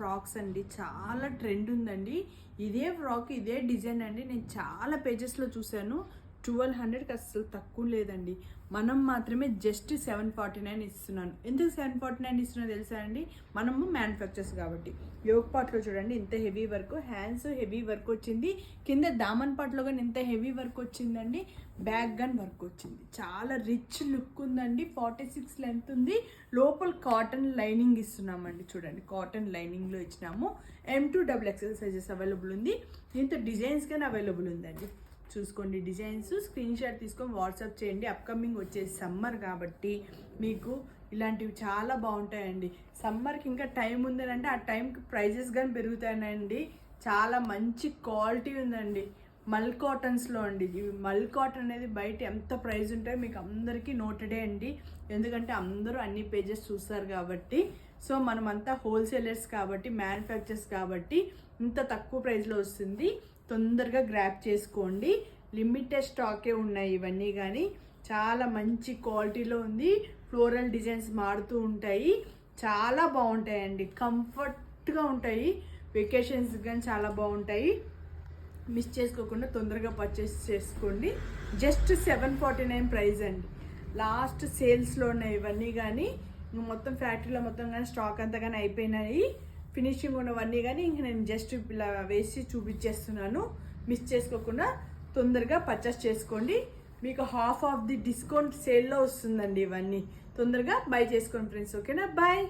Frocks అండి. చాలా trend ఉందండి. ఇదే ఫ్రాక్ ఇదే డిజైన్ అండి నేను చాలా పేజెస్లో చూశాను. 1200కి అసలు తక్కువ లేదండి. మనం మాత్రమే జస్ట్ 749 ఇస్తున్నాను. ఎందుకు 749 ఇస్తున్నా తెలుసా అండి? మనము మ్యానుఫ్యాక్చర్స్ కాబట్టి. యోగ్ పార్ట్లో చూడండి ఇంత heavy work, hands heavy work వచ్చింది, కింద దామన్ పార్ట్లో కానీ ఇంత హెవీ వర్క్ వచ్చిందండి, బ్యాక్ గన్ వర్క్ వచ్చింది. చాలా రిచ్ లుక్ ఉందండి. 46 లెంత్ ఉంది. లోపల కాటన్ లైనింగ్ ఇస్తున్నామండి. చూడండి కాటన్ లైనింగ్లో ఇచ్చినాము. M2 XXL సైజెస్ అవైలబుల్ ఉంది. దీంతో డిజైన్స్ కానీ అవైలబుల్ ఉందండి. చూసుకోండి డిజైన్స్, స్క్రీన్ షాట్ తీసుకొని వాట్సాప్ చేయండి. అప్కమింగ్ వచ్చేసి సమ్మర్ కాబట్టి మీకు ఇలాంటివి చాలా బాగుంటాయండి. సమ్మర్కి ఇంకా టైం ఉందనంటే ఆ టైంకి ప్రైజెస్ కానీ పెరుగుతాయండి. చాలా మంచి క్వాలిటీ ఉందండి. మల్ కాటన్స్లో అండి. ఇవి మల్ కాటన్ అనేది బయట ఎంత ప్రైస్ ఉంటాయో మీకు అందరికీ నోటెడే అండి. ఎందుకంటే అందరూ అన్ని పేజెస్ చూస్తారు కాబట్టి. సో మనమంతా హోల్సేలర్స్ కాబట్టి, మ్యానుఫ్యాక్చర్స్ కాబట్టి ఇంత తక్కువ ప్రైస్లో వస్తుంది. తొందరగా గ్రాప్ చేసుకోండి. లిమిటెడ్ స్టాకే ఉన్నాయి ఇవన్నీ. కానీ చాలా మంచి క్వాలిటీలో ఉంది. ఫ్లోరల్ డిజైన్స్ మారుతూ ఉంటాయి. చాలా బాగుంటాయండి. కంఫర్ట్గా ఉంటాయి. వెకేషన్స్ కానీ చాలా బాగుంటాయి. మిస్ చేసుకోకుండా తొందరగా పర్చేస్ చేసుకోండి. జస్ట్ 749 ప్రైస్ అండి. లాస్ట్ సేల్స్లో ఉన్నాయి ఇవన్నీ. కానీ మొత్తం ఫ్యాక్టరీలో మొత్తం కానీ స్టాక్ అంతా కానీ అయిపోయినాయి. ఫినిషింగ్ ఉన్నవన్నీ కానీ ఇంక నేను జస్ట్ ఇలా వేసి చూపించేస్తున్నాను. మిస్ చేసుకోకుండా తొందరగా పర్చేస్ చేసుకోండి. మీకు హాఫ్ ఆఫ్ ది డిస్కౌంట్ సేల్లో వస్తుందండి ఇవన్నీ. తొందరగా బై చేసుకోండి ఫ్రెండ్స్. ఓకేనా? బాయ్.